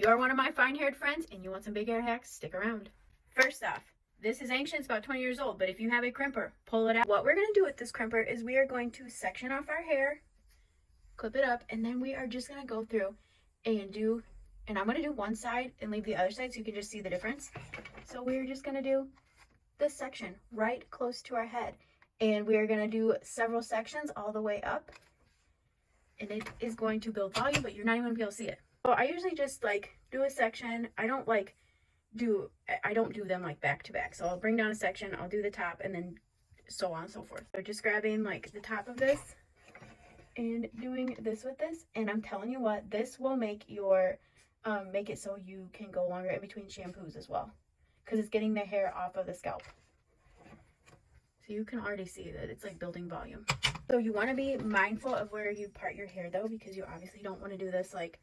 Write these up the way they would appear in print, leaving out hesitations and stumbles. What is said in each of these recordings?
you are one of my fine-haired friends and you want some big hair hacks, stick around. First off, this is ancient, it's about 20 years old, but if you have a crimper, pull it out. What we're going to do with this crimper is we are going to section off our hair, clip it up, and then we are just going to go through and I'm going to do one side and leave the other side so you can just see the difference. So we're just going to do this section right close to our head, and we are going to do several sections all the way up, and it is going to build volume, but you're not even going to be able to see it. So I usually just like do a section. I don't do them like back to back. So I'll bring down a section, I'll do the top, and then so on and so forth. So just grabbing like the top of this and doing this with this, and I'm telling you what, this will make your make it so you can go longer in between shampoos as well, because it's getting the hair off of the scalp. So you can already see that it's like building volume. So you want to be mindful of where you part your hair though, because you obviously don't want to do this like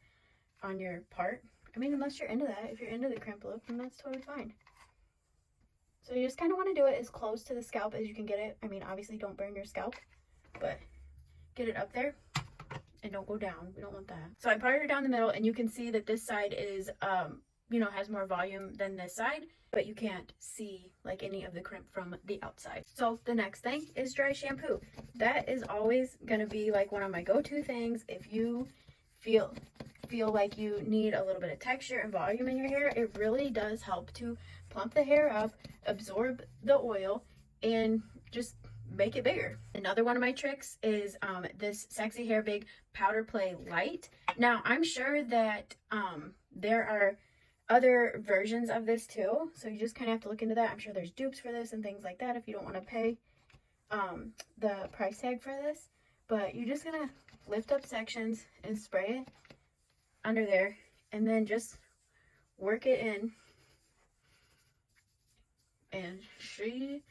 on your part. I mean, unless you're into that. If you're into the crimp look, then that's totally fine. So you just kind of want to do it as close to the scalp as you can get it. I mean, obviously don't burn your scalp, but get it up there and don't go down. We don't want that. So I parted it down the middle, and you can see that this side is, has more volume than this side, but you can't see like any of the crimp from the outside. So the next thing is dry shampoo. That is always going to be like one of my go-to things. If you feel like you need a little bit of texture and volume in your hair, it really does help to plump the hair up, absorb the oil, and just make it bigger. Another one of my tricks is this Sexy Hair Big Powder Play Light. Now I'm sure that there are other versions of this too, so you just kind of have to look into that. I'm sure there's dupes for this and things like that if you don't want to pay the price tag for this. But you're just gonna lift up sections and spray it under there, and then just work it in, and she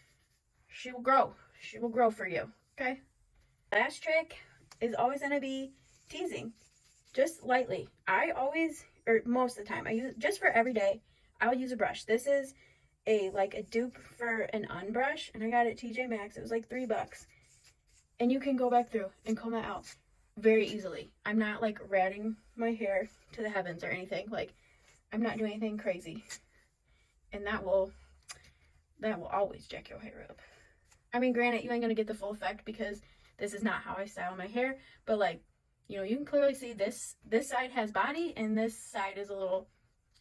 will grow. She will grow for you. Okay, last trick is always going to be teasing, just lightly. I always, or most of the time, I use just for every day, I'll use a brush. This is a dupe for an unbrush, and I got it at TJ Maxx. It was like $3, and you can go back through and comb it out very easily. I'm not like ratting my hair to the heavens or anything. Like, I'm not doing anything crazy, and that will always jack your hair up. I mean, granted, you ain't gonna get the full effect because this is not how I style my hair, but like, you can clearly see this side has body and this side is a little,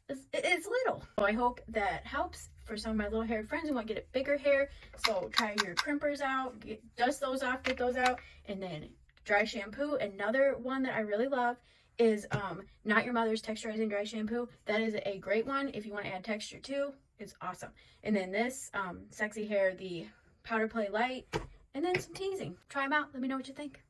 it's little. So I hope that helps for some of my little haired friends who want to get bigger hair. So try your crimpers out, dust those off, get those out, and then dry shampoo. Another one that I really love is Not Your Mother's Texturizing Dry Shampoo. That is a great one if you want to add texture too. It's awesome. And then this Sexy Hair, the Powder Play Light, and then some teasing. Try them out. Let me know what you think.